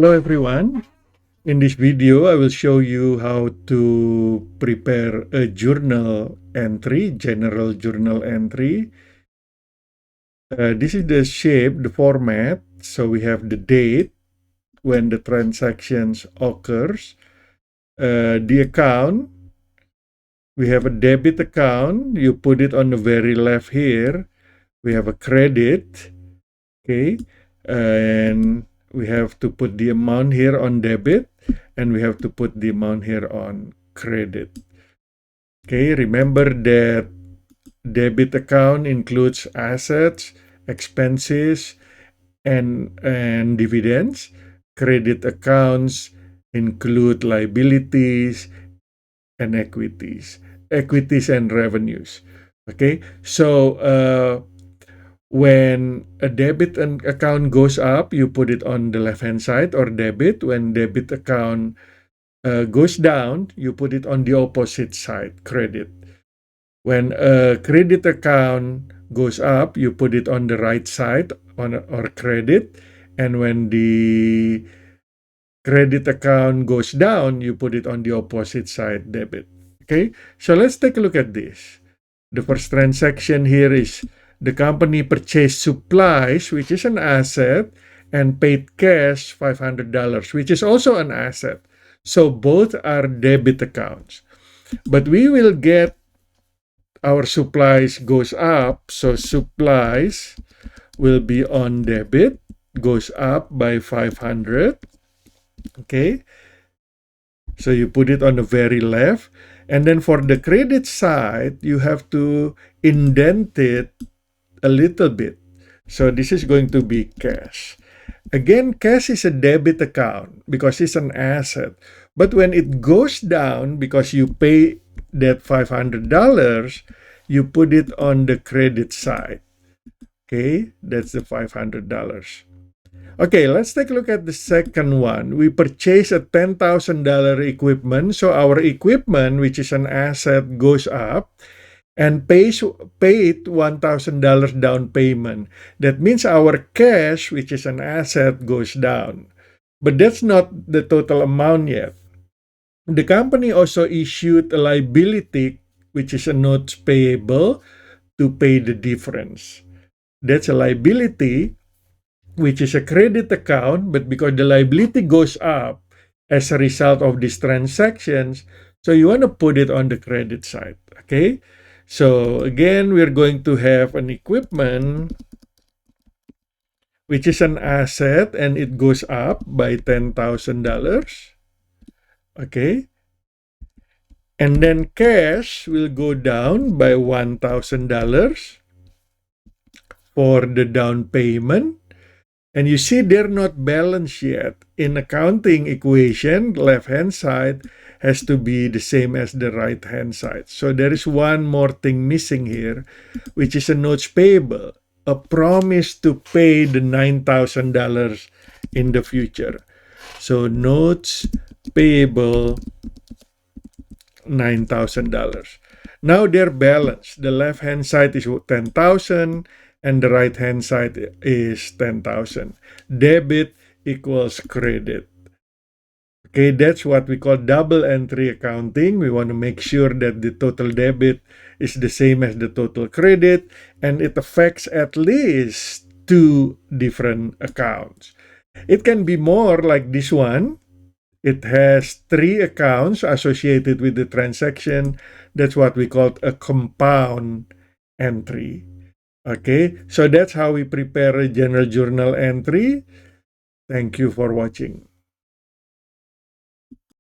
Hello everyone. In this video, I will show you how to prepare a journal entry, general journal entry. This is the shape, the format. So we have the date when the transactions occurs, the account. We have a debit account. You put it on the very left here. We have a credit, okay, and we have to put the amount here on debit, and we have to put the amount here on credit. Okay, remember that debit account includes assets, expenses, and dividends. Credit accounts include liabilities and equities and revenues. Okay, so when a debit account goes up, you put it on the left-hand side, or debit. When debit account goes down, you put it on the opposite side, credit. When a credit account goes up, you put it on the right side, or credit. And when the credit account goes down, you put it on the opposite side, debit. Okay, so let's take a look at this. The first transaction here is the company purchased supplies, which is an asset, and paid cash $500, which is also an asset. So both are debit accounts. But we will get our supplies goes up, so supplies will be on debit, goes up by 500. Okay, so you put it on the very left. And then for the credit side, you have to indent it a little bit. So this is going to be cash. Again, cash is a debit account because it's an asset. But when it goes down, because you pay that $500, you put it on the credit side. Okay, that's the $500. Okay, let's take a look at the second one. We purchased a $10,000 equipment. So our equipment, which is an asset, goes up and paid $1,000 down payment. That means our cash, which is an asset, goes down. But that's not the total amount yet. The company also issued a liability, which is a notes payable, to pay the difference. That's a liability, which is a credit account, but because the liability goes up as a result of these transactions, so you want to put it on the credit side. Okay, so again, we're going to have an equipment, which is an asset, and it goes up by $10,000. Okay, and then cash will go down by $1,000 for the down payment. And you see they're not balanced yet. In accounting equation, left-hand side has to be the same as the right-hand side. So there is one more thing missing here, which is a notes payable, a promise to pay the $9,000 in the future. So notes payable, $9,000. Now they're balanced. The left-hand side is 10,000 and the right-hand side is 10,000. Debit equals credit. Okay, that's what we call double entry accounting. We want to make sure that the total debit is the same as the total credit, and it affects at least two different accounts. It can be more like this one. It has three accounts associated with the transaction. That's what we call a compound entry. Okay, so that's how we prepare a general journal entry. Thank you for watching.